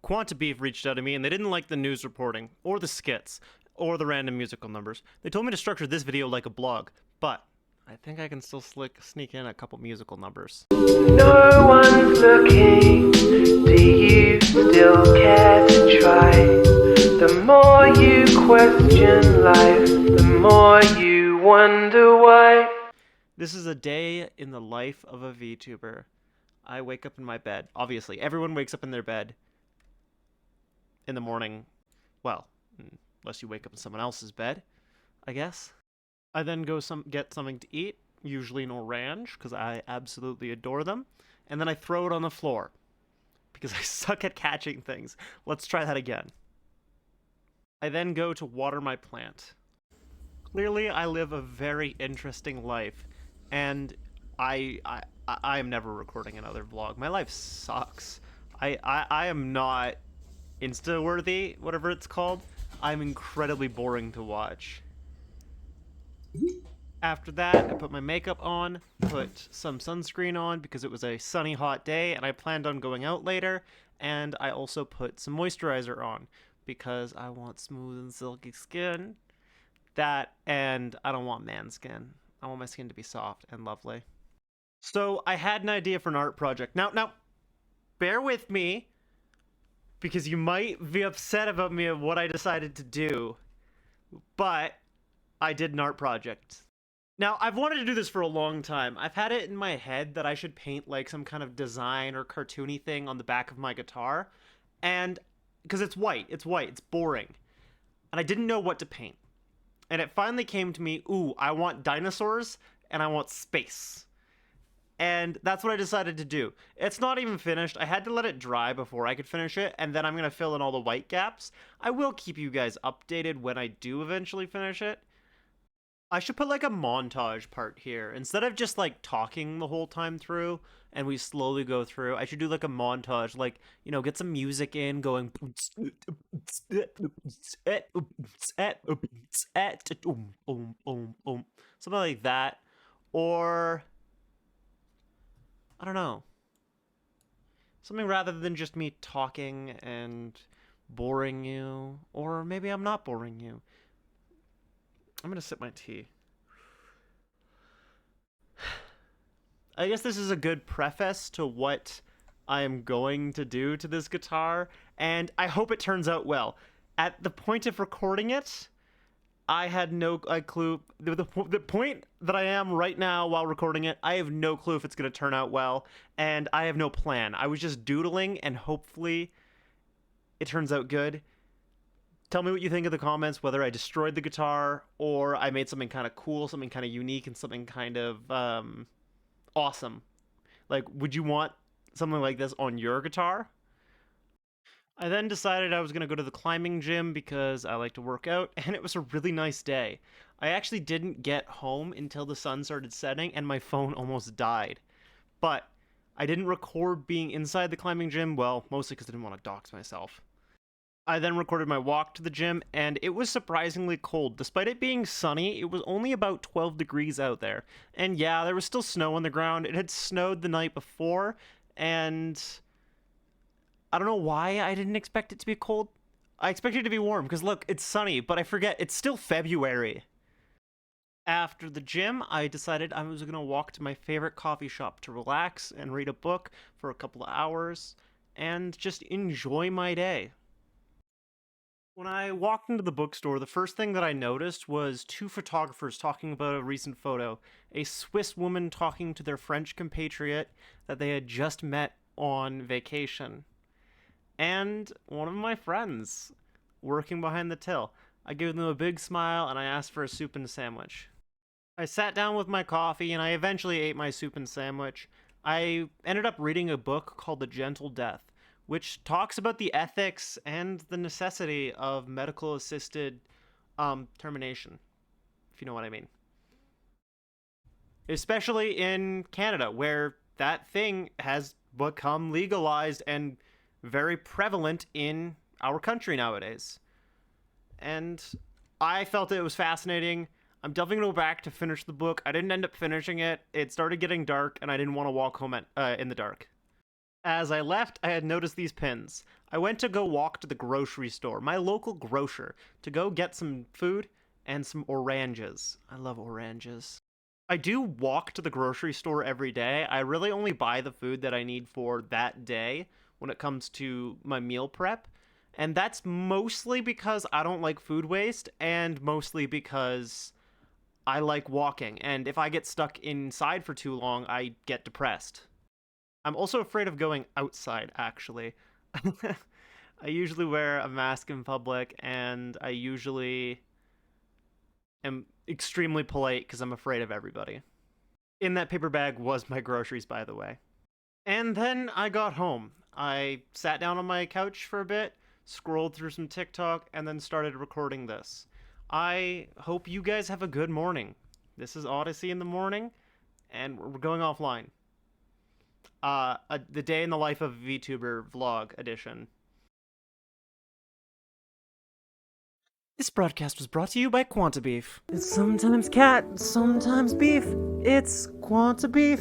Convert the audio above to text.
Quantabeef reached out to me and they didn't like the news reporting, or the skits, or the random musical numbers. They told me to structure this video like a blog, but I think I can still sneak in a couple musical numbers. No one's looking, do you still care to try? The more you question life, the more you wonder why. This is a day in the life of a VTuber. I wake up in my bed. Obviously, everyone wakes up in their bed in the morning. Well, unless you wake up in someone else's bed, I guess. I then go get something to eat, usually an orange, because I absolutely adore them, and then I throw it on the floor, because I suck at catching things. Let's try that again. I then go to water my plant. Clearly, I live a very interesting life, and I am never recording another vlog. My life sucks. I am not Insta-worthy, whatever it's called. I'm incredibly boring to watch. After that, I put my makeup on, put some sunscreen on because it was a sunny, hot day, and I planned on going out later, and I also put some moisturizer on because I want smooth and silky skin. That, and I don't want man skin. I want my skin to be soft and lovely. So I had an idea for an art project. Now, bear with me, because you might be upset about me of what I decided to do, but I did an art project. Now, I've wanted to do this for a long time. I've had it in my head that I should paint like some kind of design or cartoony thing on the back of my guitar, and because it's white, it's boring, and I didn't know what to paint. And it finally came to me, ooh, I want dinosaurs and I want space. And that's what I decided to do. It's not even finished. I had to let it dry before I could finish it, and then I'm going to fill in all the white gaps. I will keep you guys updated when I do eventually finish it. I should put like a montage part here. Instead of just like talking the whole time through and we slowly go through, I should do like a montage, like, you know, get some music in going something like that. Or I don't know. Something rather than just me talking and boring you. Or maybe I'm not boring you. I'm gonna sip my tea. I guess this is a good preface to what I am going to do to this guitar, and I hope it turns out well. At the point of recording it, I had no clue. The point that I am right now while recording it, I have no clue if it's going to turn out well, and I have no plan. I was just doodling, and hopefully it turns out good. Tell me what you think in the comments, whether I destroyed the guitar or I made something kind of cool, something kind of unique, and something kind of awesome. Like, would you want something like this on your guitar? I then decided I was going to go to the climbing gym because I like to work out, and it was a really nice day. I actually didn't get home until the sun started setting, and my phone almost died. But I didn't record being inside the climbing gym, well, mostly because I didn't want to dox myself. I then recorded my walk to the gym, and it was surprisingly cold. Despite it being sunny, it was only about 12 degrees out there. And yeah, there was still snow on the ground. It had snowed the night before, and I don't know why I didn't expect it to be cold. I expected it to be warm, because look, it's sunny, but I forget, it's still February. After the gym, I decided I was going to walk to my favorite coffee shop to relax and read a book for a couple of hours, and just enjoy my day. When I walked into the bookstore, the first thing that I noticed was two photographers talking about a recent photo. A Swiss woman talking to their French compatriot that they had just met on vacation. And one of my friends working behind the till. I gave them a big smile and I asked for a soup and a sandwich. I sat down with my coffee and I eventually ate my soup and sandwich. I ended up reading a book called The Gentle Death, which talks about the ethics and the necessity of medical assisted termination, if you know what I mean. Especially in Canada, where that thing has become legalized and very prevalent in our country nowadays. And I felt it was fascinating. I'm definitely going to go back to finish the book. I didn't end up finishing it. It started getting dark, and I didn't want to walk home in the dark. As I left, I had noticed these pins. I went to go walk to the grocery store, my local grocer, to go get some food and some oranges. I love oranges. I do walk to the grocery store every day. I really only buy the food that I need for that day when it comes to my meal prep. And that's mostly because I don't like food waste and mostly because I like walking. And if I get stuck inside for too long, I get depressed. I'm also afraid of going outside, actually. I usually wear a mask in public and I usually am extremely polite because I'm afraid of everybody. In that paper bag was my groceries, by the way. And then I got home. I sat down on my couch for a bit, scrolled through some TikTok, and then started recording this. I hope you guys have a good morning. This is Odyssey in the morning, and we're going offline. The day in the life of VTuber vlog edition. This broadcast was brought to you by Quanta Beef. It's sometimes cat, sometimes beef. It's Quanta Beef.